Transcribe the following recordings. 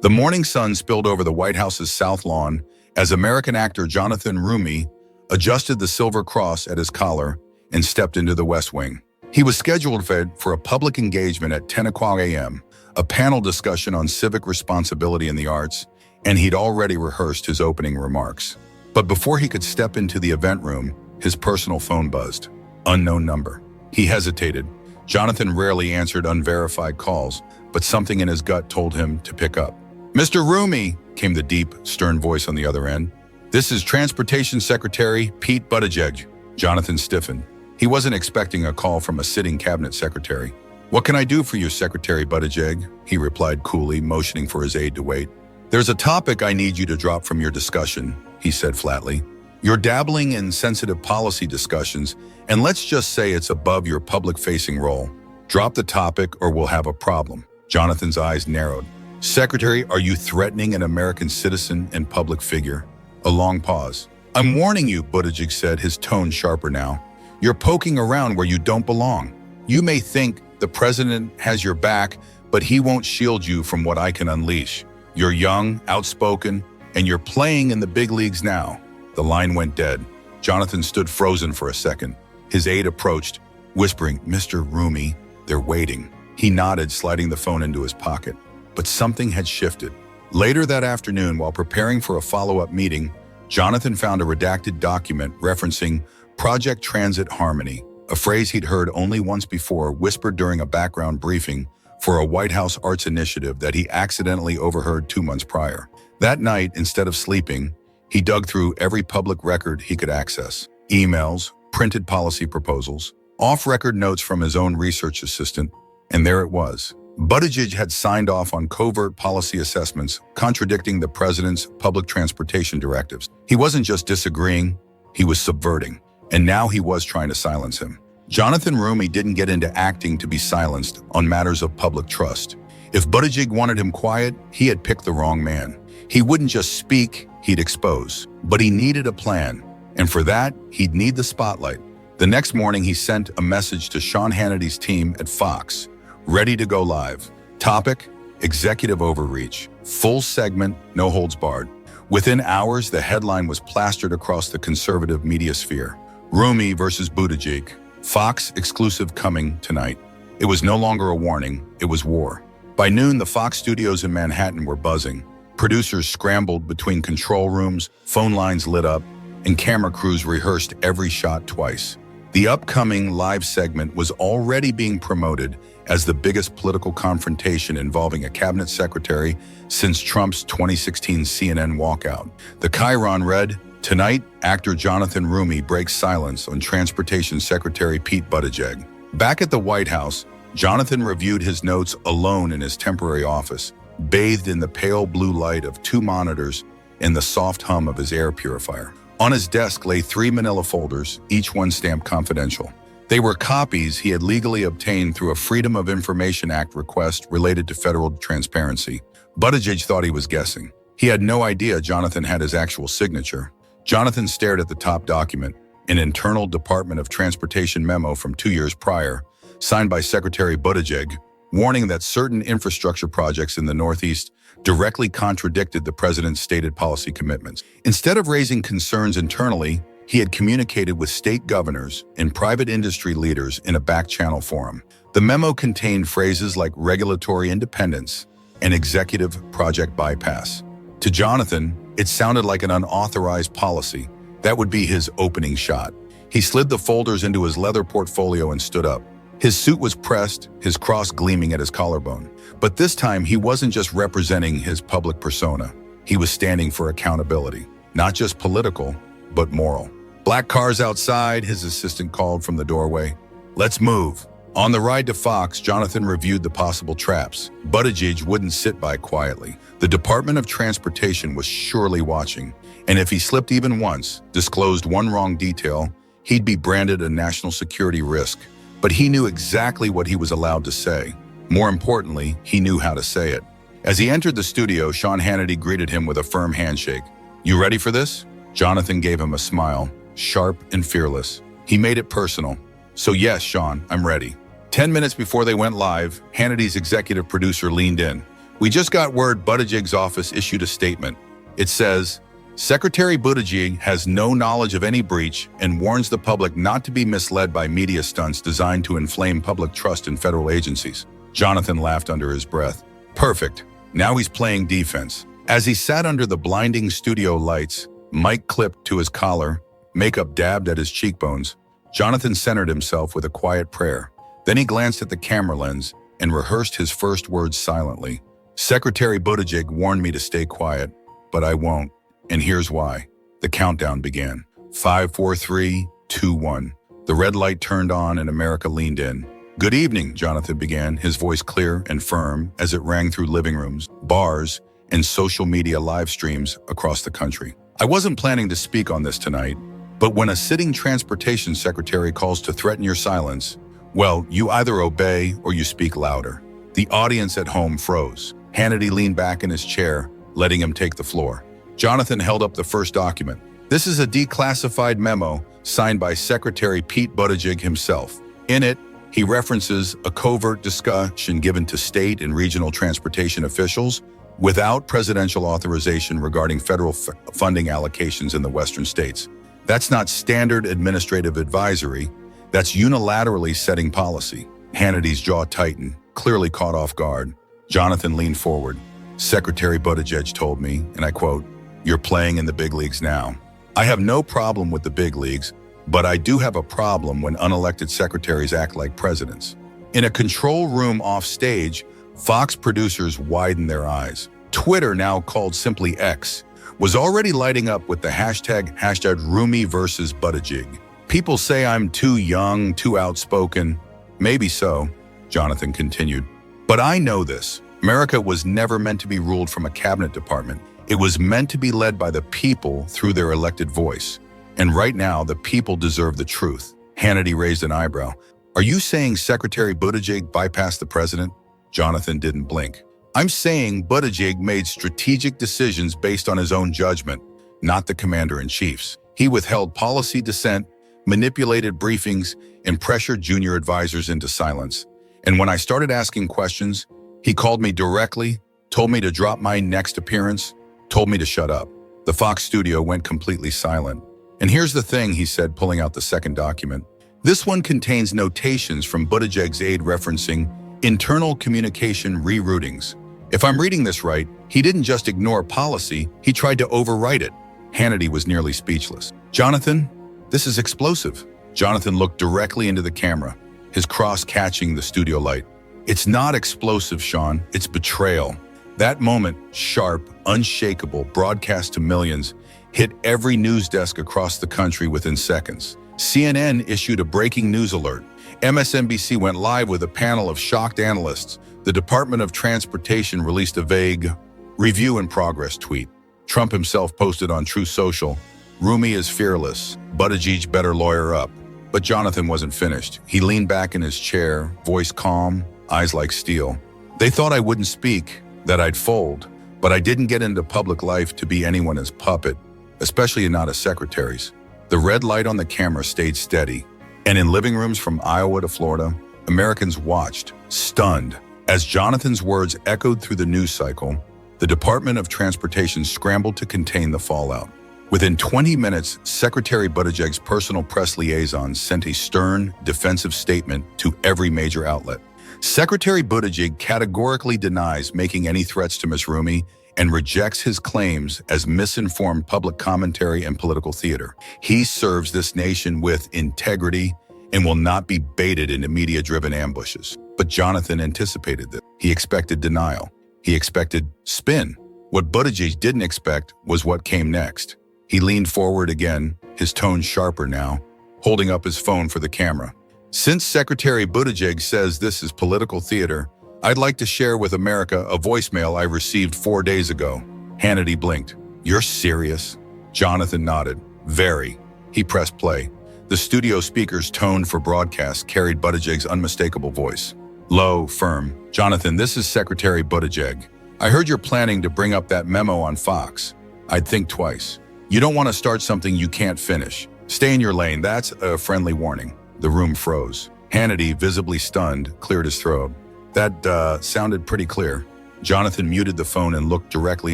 The morning sun spilled over the White House's South Lawn as American actor Jonathan Roumie adjusted the silver cross at his collar and stepped into the West Wing. He was scheduled for a public engagement at 10 o'clock a.m., a panel discussion on civic responsibility in the arts, and he'd already rehearsed his opening remarks. But before he could step into the event room, his personal phone buzzed. Unknown number. He hesitated. Jonathan rarely answered unverified calls, but something in his gut told him to pick up. "Mr. Roumie," came the deep, stern voice on the other end. "This is Transportation Secretary Pete Buttigieg." Jonathan stiffened. He wasn't expecting a call from a sitting cabinet secretary. "What can I do for you, Secretary Buttigieg?" he replied coolly, motioning for his aide to wait. "There's a topic I need you to drop from your discussion," he said flatly. "You're dabbling in sensitive policy discussions, and let's just say it's above your public-facing role. Drop the topic or we'll have a problem." Jonathan's eyes narrowed. "Secretary, are you threatening an American citizen and public figure?" A long pause. "I'm warning you," Buttigieg said, his tone sharper now. "You're poking around where you don't belong. You may think the president has your back, but he won't shield you from what I can unleash. You're young, outspoken, and you're playing in the big leagues now." The line went dead. Jonathan stood frozen for a second. His aide approached, whispering, "Mr. Roumie, they're waiting." He nodded, sliding the phone into his pocket. But something had shifted. Later that afternoon, while preparing for a follow-up meeting, Jonathan found a redacted document referencing Project Transit Harmony, a phrase he'd heard only once before, whispered during a background briefing for a White House arts initiative that he accidentally overheard 2 months prior. That night, instead of sleeping, he dug through every public record he could access. Emails, printed policy proposals, off-record notes from his own research assistant, and there it was. Buttigieg had signed off on covert policy assessments contradicting the president's public transportation directives. He wasn't just disagreeing, he was subverting. And now he was trying to silence him. Jonathan Roumie didn't get into acting to be silenced on matters of public trust. If Buttigieg wanted him quiet, he had picked the wrong man. He wouldn't just speak, he'd expose. But he needed a plan, and for that, he'd need the spotlight. The next morning, he sent a message to Sean Hannity's team at Fox, ready to go live. Topic: executive overreach. Full segment, no holds barred. Within hours, the headline was plastered across the conservative media sphere. Roumie versus Buttigieg. Fox exclusive coming tonight. It was no longer a warning, it was war. By noon, the Fox studios in Manhattan were buzzing. Producers scrambled between control rooms, phone lines lit up, and camera crews rehearsed every shot twice. The upcoming live segment was already being promoted as the biggest political confrontation involving a cabinet secretary since Trump's 2016 CNN walkout. The chyron read, "Tonight, actor Jonathan Roumie breaks silence on Transportation Secretary Pete Buttigieg." Back at the White House, Jonathan reviewed his notes alone in his temporary office, bathed in the pale blue light of 2 monitors and the soft hum of his air purifier. On his desk lay 3 manila folders, each one stamped confidential. They were copies he had legally obtained through a Freedom of Information Act request related to federal transparency. Buttigieg thought he was guessing. He had no idea Jonathan had his actual signature. Jonathan stared at the top document, an internal Department of Transportation memo from 2 years prior, signed by Secretary Buttigieg, warning that certain infrastructure projects in the Northeast directly contradicted the president's stated policy commitments. Instead of raising concerns internally, he had communicated with state governors and private industry leaders in a back-channel forum. The memo contained phrases like regulatory independence and executive project bypass. To Jonathan, it sounded like an unauthorized policy. That would be his opening shot. He slid the folders into his leather portfolio and stood up. His suit was pressed, his cross gleaming at his collarbone. But this time, he wasn't just representing his public persona. He was standing for accountability, not just political, but moral. "Black cars outside," his assistant called from the doorway. "Let's move." On the ride to Fox, Jonathan reviewed the possible traps. Buttigieg wouldn't sit by quietly. The Department of Transportation was surely watching, and if he slipped even once, disclosed one wrong detail, he'd be branded a national security risk. But he knew exactly what he was allowed to say. More importantly, he knew how to say it. As he entered the studio, Sean Hannity greeted him with a firm handshake. "You ready for this?" Jonathan gave him a smile, sharp and fearless. He made it personal. "So yes, Sean, I'm ready." 10 minutes before they went live, Hannity's executive producer leaned in. We just got word Buttigieg's office issued a statement. It says, Secretary Buttigieg has no knowledge of any breach and warns the public not to be misled by media stunts designed to inflame public trust in federal agencies. Jonathan laughed under his breath. Perfect. Now he's playing defense. As he sat under the blinding studio lights, mic clipped to his collar, makeup dabbed at his cheekbones, Jonathan centered himself with a quiet prayer. Then he glanced at the camera lens and rehearsed his first words silently. Secretary Buttigieg warned me to stay quiet, but I won't, and here's why. The countdown began. 5, 4, 3, 2, 1. The red light turned on and America leaned in. Good evening, Jonathan began, his voice clear and firm as it rang through living rooms, bars, and social media live streams across the country. I wasn't planning to speak on this tonight, but when a sitting transportation secretary calls to threaten your silence, well, you either obey or you speak louder. The audience at home froze. Hannity leaned back in his chair, letting him take the floor. Jonathan held up the first document. This is a declassified memo signed by Secretary Pete Buttigieg himself. In it, he references a covert discussion given to state and regional transportation officials without presidential authorization regarding federal funding allocations in the western states. That's not standard administrative advisory. That's unilaterally setting policy. Hannity's jaw tightened, clearly caught off guard. Jonathan leaned forward. Secretary Buttigieg told me, and I quote, "You're playing in the big leagues now. I have no problem with the big leagues, but I do have a problem when unelected secretaries act like presidents." In a control room off stage, Fox producers widened their eyes. Twitter, now called simply X, was already lighting up with the hashtag Roumie versus Buttigieg. People say I'm too young, too outspoken. Maybe so, Jonathan continued. But I know this. America was never meant to be ruled from a cabinet department. It was meant to be led by the people through their elected voice. And right now, the people deserve the truth. Hannity raised an eyebrow. Are you saying Secretary Buttigieg bypassed the president? Jonathan didn't blink. I'm saying Buttigieg made strategic decisions based on his own judgment, not the commander-in-chief's. He withheld policy dissent, manipulated briefings, and pressured junior advisors into silence. And when I started asking questions, he called me directly, told me to drop my next appearance, told me to shut up. The Fox studio went completely silent. And here's the thing, he said, pulling out the second document. This one contains notations from Buttigieg's aide referencing internal communication reroutings. If I'm reading this right, he didn't just ignore policy, he tried to overwrite it. Hannity was nearly speechless. Jonathan, this is explosive. Jonathan looked directly into the camera, his cross catching the studio light. It's not explosive, Sean, it's betrayal. That moment, sharp, unshakable, broadcast to millions, hit every news desk across the country within seconds. CNN issued a breaking news alert. MSNBC went live with a panel of shocked analysts. The Department of Transportation released a vague review in progress tweet. Trump himself posted on Truth Social, Roumie is fearless, Buttigieg better lawyer up. But Jonathan wasn't finished. He leaned back in his chair, voice calm, eyes like steel. They thought I wouldn't speak, that I'd fold, but I didn't get into public life to be anyone's puppet, especially not a secretary's. The red light on the camera stayed steady, and in living rooms from Iowa to Florida, Americans watched, stunned. As Jonathan's words echoed through the news cycle, the Department of Transportation scrambled to contain the fallout. Within 20 minutes, Secretary Buttigieg's personal press liaison sent a stern, defensive statement to every major outlet. Secretary Buttigieg categorically denies making any threats to Ms. Roumie and rejects his claims as misinformed public commentary and political theater. He serves this nation with integrity and will not be baited into media-driven ambushes. But Jonathan anticipated this. He expected denial. He expected spin. What Buttigieg didn't expect was what came next. He leaned forward again, his tone sharper now, holding up his phone for the camera. Since Secretary Buttigieg says this is political theater, I'd like to share with America a voicemail I received 4 days ago. Hannity blinked. You're serious? Jonathan nodded. Very. He pressed play. The studio speaker's tone for broadcast carried Buttigieg's unmistakable voice. Low, firm. Jonathan, this is Secretary Buttigieg. I heard you're planning to bring up that memo on Fox. I'd think twice. You don't want to start something you can't finish. Stay in your lane. That's a friendly warning. The room froze. Hannity, visibly stunned, cleared his throat. That sounded pretty clear. Jonathan muted the phone and looked directly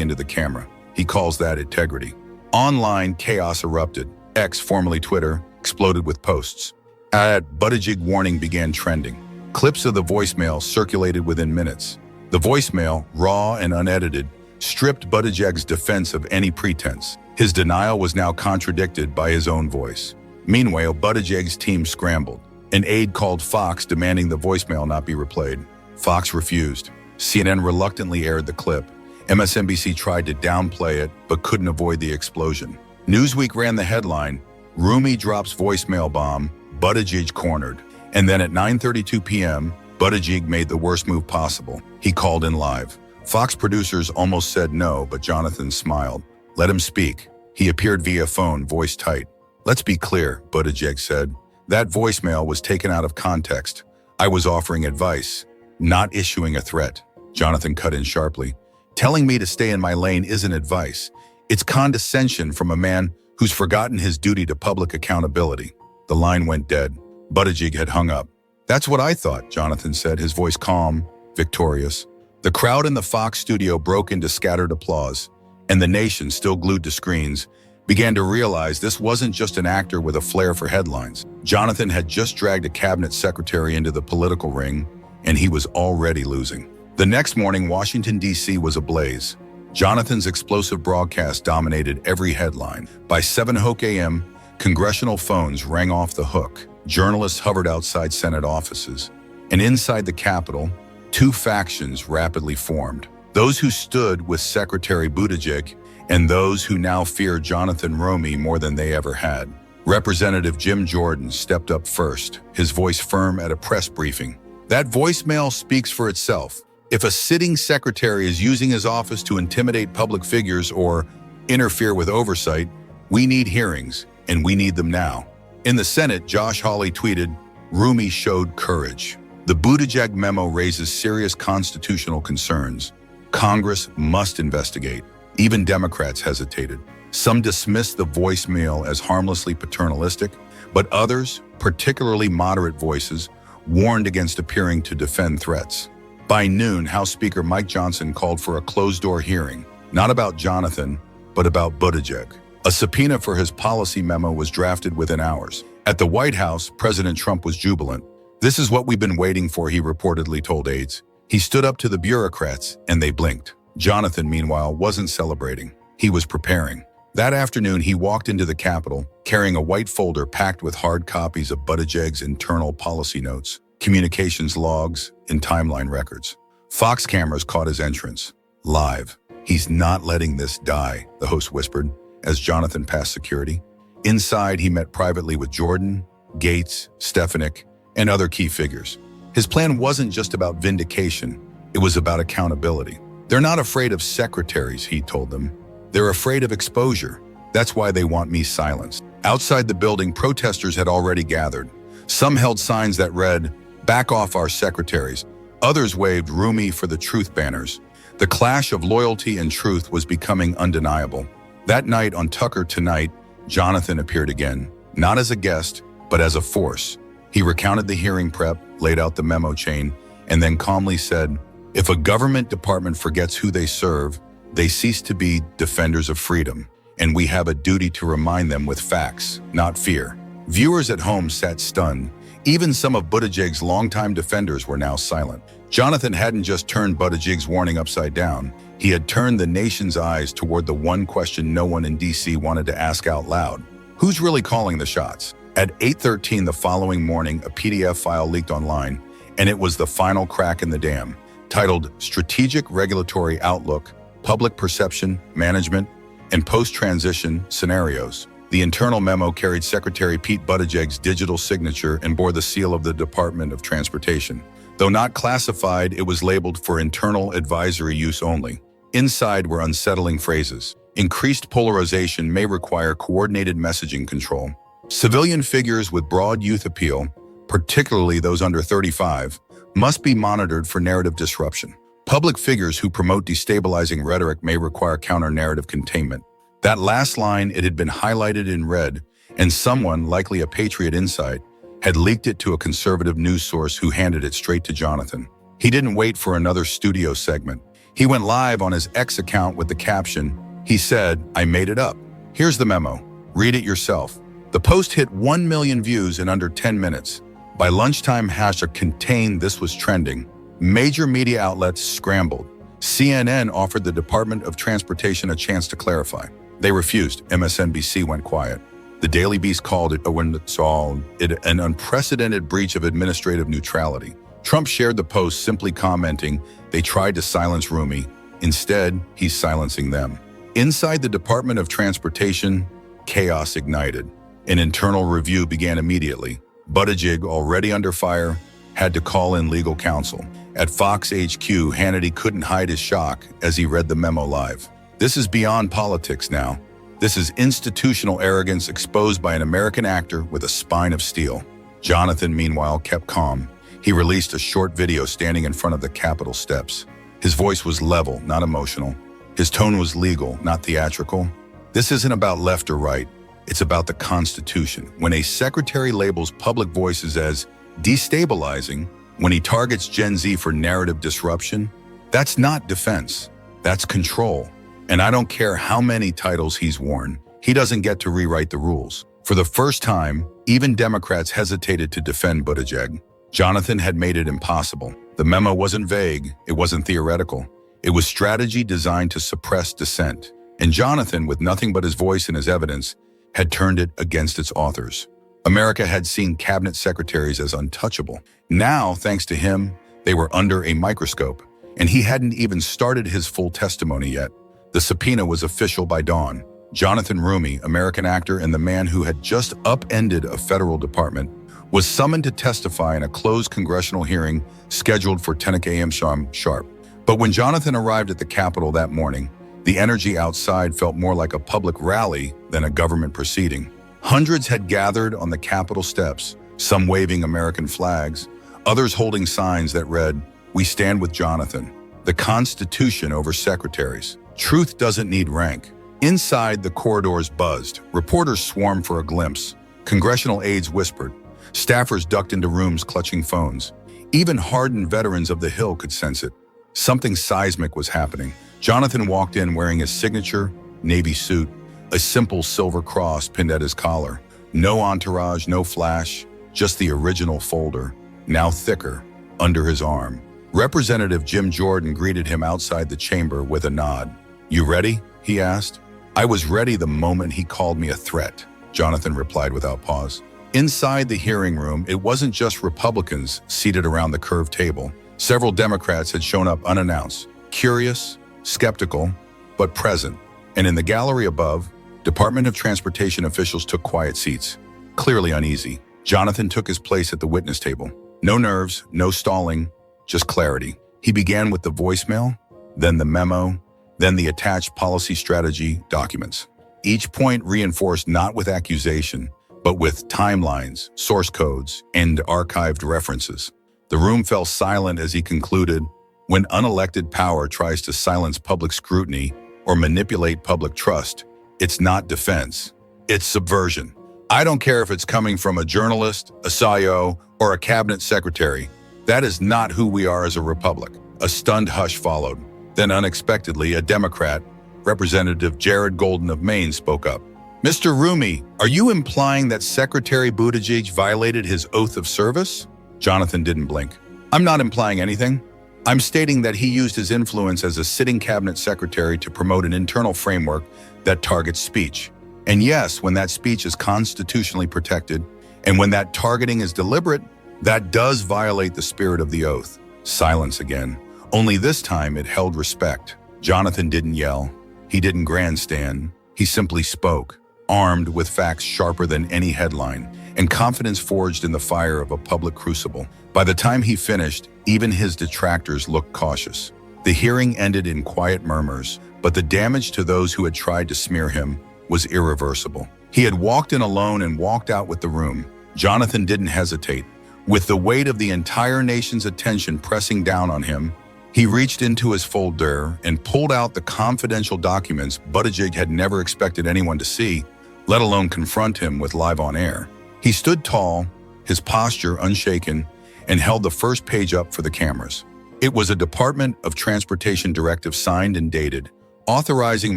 into the camera. He calls that integrity. Online chaos erupted. X, formerly Twitter, exploded with posts. Buttigieg warning began trending. Clips of the voicemail circulated within minutes. The voicemail, raw and unedited, stripped Buttigieg's defense of any pretense. His denial was now contradicted by his own voice. Meanwhile, Buttigieg's team scrambled. An aide called Fox demanding the voicemail not be replayed. Fox refused. CNN reluctantly aired the clip. MSNBC tried to downplay it, but couldn't avoid the explosion. Newsweek ran the headline, "Roumie drops voicemail bomb, Buttigieg cornered." And then at 9:32 p.m., Buttigieg made the worst move possible. He called in live. Fox producers almost said no, but Jonathan smiled. Let him speak. He appeared via phone, voice tight. Let's be clear, Buttigieg said. That voicemail was taken out of context. I was offering advice, not issuing a threat. Jonathan cut in sharply. Telling me to stay in my lane isn't advice. It's condescension from a man who's forgotten his duty to public accountability. The line went dead. Buttigieg had hung up. That's what I thought, Jonathan said, his voice calm, victorious. The crowd in the Fox studio broke into scattered applause, and the nation, still glued to screens, began to realize this wasn't just an actor with a flair for headlines. Jonathan had just dragged a cabinet secretary into the political ring, and he was already losing. The next morning, Washington, D.C. was ablaze. Jonathan's explosive broadcast dominated every headline. By 7 a.m., congressional phones rang off the hook. Journalists hovered outside Senate offices. And inside the Capitol, two factions rapidly formed. Those who stood with Secretary Buttigieg and those who now feared Jonathan Roumie more than they ever had. Representative Jim Jordan stepped up first, his voice firm at a press briefing. That voicemail speaks for itself. If a sitting secretary is using his office to intimidate public figures or interfere with oversight, we need hearings, and we need them now. In the Senate, Josh Hawley tweeted, Roumie showed courage. The Buttigieg memo raises serious constitutional concerns. Congress must investigate. Even Democrats hesitated. Some dismissed the voicemail as harmlessly paternalistic, but others, particularly moderate voices, warned against appearing to defend threats. By noon, House Speaker Mike Johnson called for a closed-door hearing, not about Jonathan, but about Buttigieg. A subpoena for his policy memo was drafted within hours. At the White House, President Trump was jubilant. This is what we've been waiting for, he reportedly told aides. He stood up to the bureaucrats, and they blinked. Jonathan, meanwhile, wasn't celebrating. He was preparing. That afternoon, he walked into the Capitol, carrying a white folder packed with hard copies of Buttigieg's internal policy notes, communications logs, and timeline records. Fox cameras caught his entrance. Live. He's not letting this die, the host whispered, as Jonathan passed security. Inside, he met privately with Jordan, Gates, Stefanik, and other key figures. His plan wasn't just about vindication. It was about accountability. They're not afraid of secretaries, he told them. They're afraid of exposure. That's why they want me silenced. Outside the building, protesters had already gathered. Some held signs that read, "Back off our secretaries." Others waved "Roumie for the truth" banners. The clash of loyalty and truth was becoming undeniable. That night on Tucker Tonight, Jonathan appeared again, not as a guest, but as a force. He recounted the hearing prep, laid out the memo chain, and then calmly said, if a government department forgets who they serve, they cease to be defenders of freedom, and we have a duty to remind them with facts, not fear. Viewers at home sat stunned. Even some of Buttigieg's longtime defenders were now silent. Jonathan hadn't just turned Buttigieg's warning upside down. He had turned the nation's eyes toward the one question no one in D.C. wanted to ask out loud. Who's really calling the shots? At 8:13 the following morning, a PDF file leaked online, and it was the final crack in the dam, titled Strategic Regulatory Outlook, Public Perception, Management, and Post-Transition Scenarios. The internal memo carried Secretary Pete Buttigieg's digital signature and bore the seal of the Department of Transportation. Though not classified, it was labeled for internal advisory use only. Inside were unsettling phrases. Increased polarization may require coordinated messaging control. Civilian figures with broad youth appeal, particularly those under 35, must be monitored for narrative disruption. Public figures who promote destabilizing rhetoric may require counter-narrative containment. That last line, it had been highlighted in red, and someone, likely a Patriot Insight, had leaked it to a conservative news source who handed it straight to Jonathan. He didn't wait for another studio segment. He went live on his X account with the caption, he said, "I made it up. Here's the memo. Read it yourself." The post hit 1 million views in under 10 minutes. By lunchtime #contained this was trending. Major media outlets scrambled. CNN offered the Department of Transportation a chance to clarify. They refused. MSNBC went quiet. The Daily Beast called it an unprecedented breach of administrative neutrality. Trump shared the post, simply commenting, "They tried to silence Roumie. Instead, he's silencing them." Inside the Department of Transportation, chaos ignited. An internal review began immediately. Buttigieg, already under fire, had to call in legal counsel. At Fox HQ, Hannity couldn't hide his shock as he read the memo live. This is beyond politics now. This is institutional arrogance exposed by an American actor with a spine of steel. Jonathan, meanwhile, kept calm. He released a short video standing in front of the Capitol steps. His voice was level, not emotional. His tone was legal, not theatrical. This isn't about left or right. It's about the Constitution. When a secretary labels public voices as destabilizing, when he targets Gen Z for narrative disruption, that's not defense. That's control. And I don't care how many titles he's worn, he doesn't get to rewrite the rules. For the first time, even Democrats hesitated to defend Buttigieg. Jonathan had made it impossible. The memo wasn't vague, it wasn't theoretical. It was strategy designed to suppress dissent. And Jonathan, with nothing but his voice and his evidence, had turned it against its authors. America had seen cabinet secretaries as untouchable. Now, thanks to him, they were under a microscope, and he hadn't even started his full testimony yet. The subpoena was official by dawn. Jonathan Roumie, American actor and the man who had just upended a federal department, was summoned to testify in a closed congressional hearing scheduled for 10 a.m. sharp. But when Jonathan arrived at the Capitol that morning, the energy outside felt more like a public rally than a government proceeding. Hundreds had gathered on the Capitol steps, some waving American flags, others holding signs that read, "We stand with Jonathan. The Constitution over secretaries. Truth doesn't need rank." Inside, the corridors buzzed. Reporters swarmed for a glimpse. Congressional aides whispered. Staffers ducked into rooms clutching phones. Even hardened veterans of the Hill could sense it. Something seismic was happening. Jonathan walked in wearing his signature navy suit, a simple silver cross pinned at his collar. No entourage, no flash, just the original folder, now thicker, under his arm. Representative Jim Jordan greeted him outside the chamber with a nod. "You ready?" he asked. "I was ready the moment he called me a threat," Jonathan replied without pause. Inside the hearing room, it wasn't just Republicans seated around the curved table. Several Democrats had shown up unannounced, curious, skeptical, but present. And in the gallery above, Department of Transportation officials took quiet seats, clearly uneasy. Jonathan took his place at the witness table. No nerves, no stalling, just clarity. He began with the voicemail, then the memo, then the attached policy strategy documents. Each point reinforced not with accusation, but with timelines, source codes, and archived references. The room fell silent as he concluded, "When unelected power tries to silence public scrutiny or manipulate public trust, it's not defense, it's subversion. I don't care if it's coming from a journalist, a CIO, or a cabinet secretary. That is not who we are as a republic." A stunned hush followed. Then unexpectedly, a Democrat, Representative Jared Golden of Maine, spoke up. "Mr. Roumie, are you implying that Secretary Buttigieg violated his oath of service?" Jonathan didn't blink. "I'm not implying anything. I'm stating that he used his influence as a sitting cabinet secretary to promote an internal framework that targets speech. And yes, when that speech is constitutionally protected, and when that targeting is deliberate, that does violate the spirit of the oath." Silence again. Only this time it held respect. Jonathan didn't yell. He didn't grandstand. He simply spoke, armed with facts sharper than any headline, and confidence forged in the fire of a public crucible. By the time he finished, even his detractors looked cautious. The hearing ended in quiet murmurs, but the damage to those who had tried to smear him was irreversible. He had walked in alone and walked out with the room. Jonathan didn't hesitate. With the weight of the entire nation's attention pressing down on him, he reached into his folder and pulled out the confidential documents Buttigieg had never expected anyone to see, let alone confront him with live on air. He stood tall, his posture unshaken, and held the first page up for the cameras. It was a Department of Transportation directive signed and dated, authorizing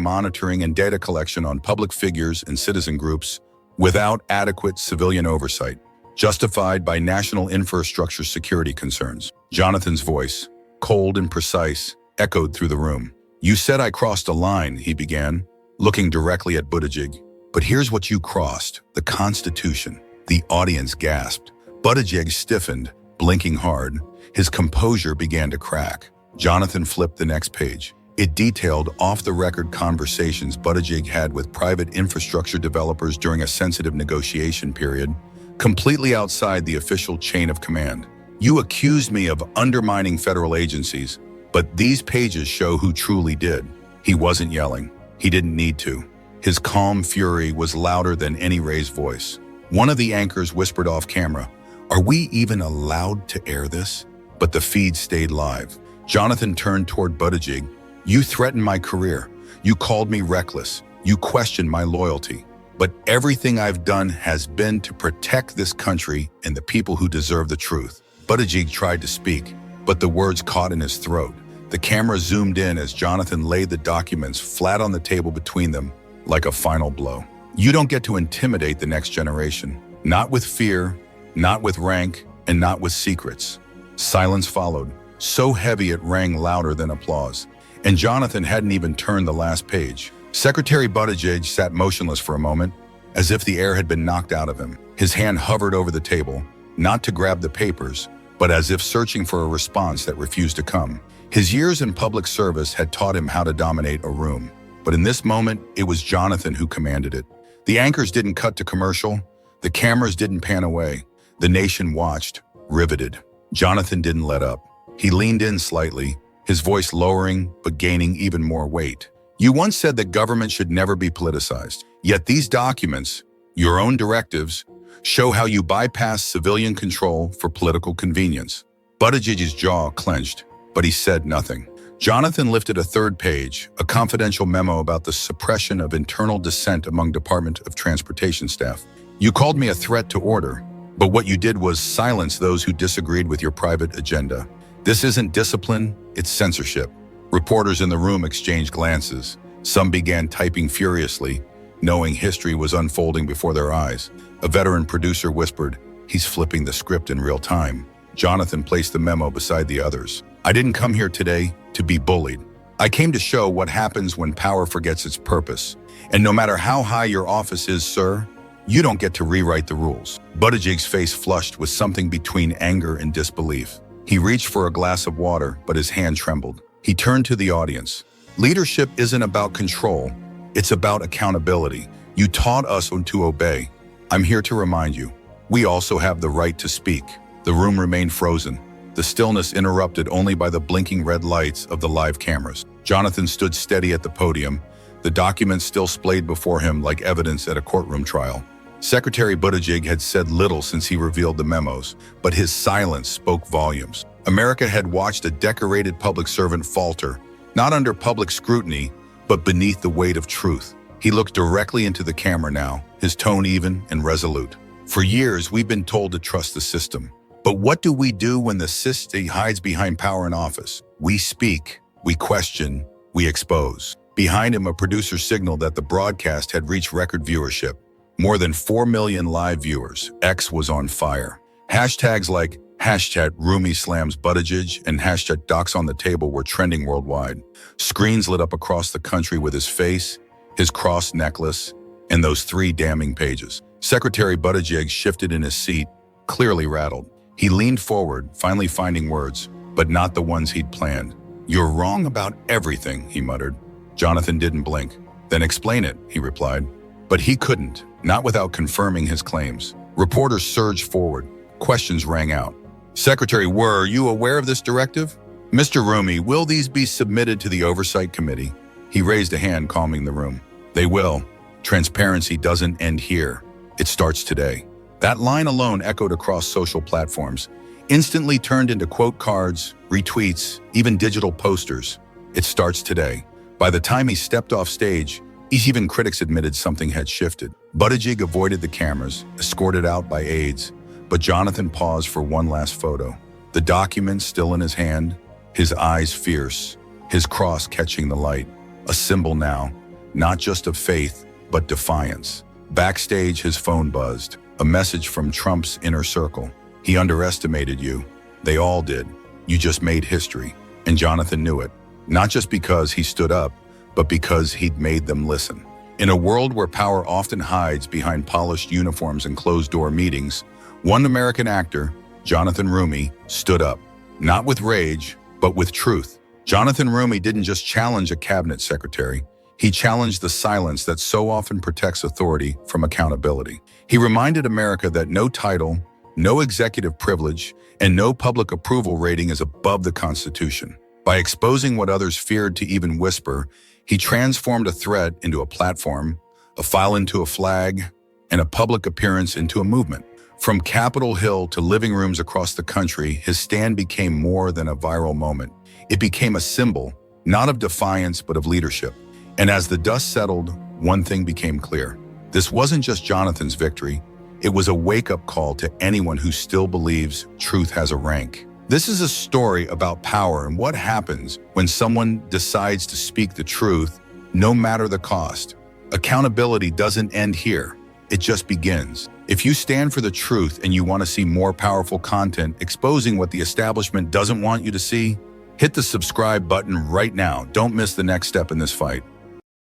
monitoring and data collection on public figures and citizen groups without adequate civilian oversight, justified by national infrastructure security concerns. Jonathan's voice, cold and precise, echoed through the room. "You said I crossed a line," he began, looking directly at Buttigieg. "But here's what you crossed, the Constitution." The audience gasped. Buttigieg stiffened, blinking hard. His composure began to crack. Jonathan flipped the next page. It detailed off-the-record conversations Buttigieg had with private infrastructure developers during a sensitive negotiation period, completely outside the official chain of command. "You accused me of undermining federal agencies, but these pages show who truly did." He wasn't yelling. He didn't need to. His calm fury was louder than any raised voice. One of the anchors whispered off camera, "Are we even allowed to air this?" But the feed stayed live. Jonathan turned toward Buttigieg. "You threatened my career. You called me reckless. You questioned my loyalty. But everything I've done has been to protect this country and the people who deserve the truth." Buttigieg tried to speak, but the words caught in his throat. The camera zoomed in as Jonathan laid the documents flat on the table between them, like a final blow. "You don't get to intimidate the next generation. Not with fear, not with rank, and not with secrets." Silence followed, so heavy it rang louder than applause. And Jonathan hadn't even turned the last page. Secretary Buttigieg sat motionless for a moment, as if the air had been knocked out of him. His hand hovered over the table, not to grab the papers, but as if searching for a response that refused to come. His years in public service had taught him how to dominate a room. But in this moment, it was Jonathan who commanded it. The anchors didn't cut to commercial. The cameras didn't pan away. The nation watched, riveted. Jonathan didn't let up. He leaned in slightly, his voice lowering but gaining even more weight. "You once said that government should never be politicized. Yet these documents, your own directives, show how you bypass civilian control for political convenience." Buttigieg's jaw clenched, but he said nothing. Jonathan lifted a third page, a confidential memo about the suppression of internal dissent among Department of Transportation staff. "You called me a threat to order, but what you did was silence those who disagreed with your private agenda. This isn't discipline, it's censorship." Reporters in the room exchanged glances. Some began typing furiously, knowing history was unfolding before their eyes. A veteran producer whispered, "He's flipping the script in real time." Jonathan placed the memo beside the others. "I didn't come here today to be bullied. I came to show what happens when power forgets its purpose. And no matter how high your office is, sir, you don't get to rewrite the rules." Buttigieg's face flushed with something between anger and disbelief. He reached for a glass of water, but his hand trembled. He turned to the audience. "Leadership isn't about control. It's about accountability. You taught us to obey. I'm here to remind you, we also have the right to speak." The room remained frozen, the stillness interrupted only by the blinking red lights of the live cameras. Jonathan stood steady at the podium, the documents still splayed before him like evidence at a courtroom trial. Secretary Buttigieg had said little since he revealed the memos, but his silence spoke volumes. America had watched a decorated public servant falter, not under public scrutiny, but beneath the weight of truth. He looked directly into the camera now, his tone even and resolute. "For years, we've been told to trust the system. But what do we do when the system hides behind power and office? We speak, we question, we expose." Behind him, a producer signaled that the broadcast had reached record viewership. More than 4 million live viewers. X was on fire. Hashtags like #Roumie slams Buttigieg and #Docs on the table were trending worldwide. Screens lit up across the country with his face, his cross necklace, and those 3 damning pages. Secretary Buttigieg shifted in his seat, clearly rattled. He leaned forward, finally finding words, but not the ones he'd planned. "You're wrong about everything," he muttered. Jonathan didn't blink. "Then explain it," he replied. But he couldn't, not without confirming his claims. Reporters surged forward. Questions rang out. "Secretary, were you aware of this directive? Mr. Roumie, will these be submitted to the Oversight Committee?" He raised a hand, calming the room. "They will. Transparency doesn't end here. It starts today." That line alone echoed across social platforms, instantly turned into quote cards, retweets, even digital posters. It starts today. By the time he stepped off stage, even critics admitted something had shifted. Buttigieg avoided the cameras, escorted out by aides, but Jonathan paused for one last photo. The document still in his hand, his eyes fierce, his cross catching the light, a symbol now, not just of faith, but defiance. Backstage, his phone buzzed, a message from Trump's inner circle. He underestimated you. They all did. You just made history. And Jonathan knew it, not just because he stood up, but because he'd made them listen. In a world where power often hides behind polished uniforms and closed-door meetings, one American actor, Jonathan Roumie, stood up, not with rage, but with truth. Jonathan Roumie didn't just challenge a cabinet secretary. He challenged the silence that so often protects authority from accountability. He reminded America that no title, no executive privilege, and no public approval rating is above the Constitution. By exposing what others feared to even whisper, he transformed a threat into a platform, a file into a flag, and a public appearance into a movement. From Capitol Hill to living rooms across the country, his stand became more than a viral moment. It became a symbol, not of defiance, but of leadership. And as the dust settled, one thing became clear. This wasn't just Jonathan's victory. It was a wake-up call to anyone who still believes truth has a rank. This is a story about power and what happens when someone decides to speak the truth, no matter the cost. Accountability doesn't end here. It just begins. If you stand for the truth and you want to see more powerful content exposing what the establishment doesn't want you to see, hit the subscribe button right now. Don't miss the next step in this fight.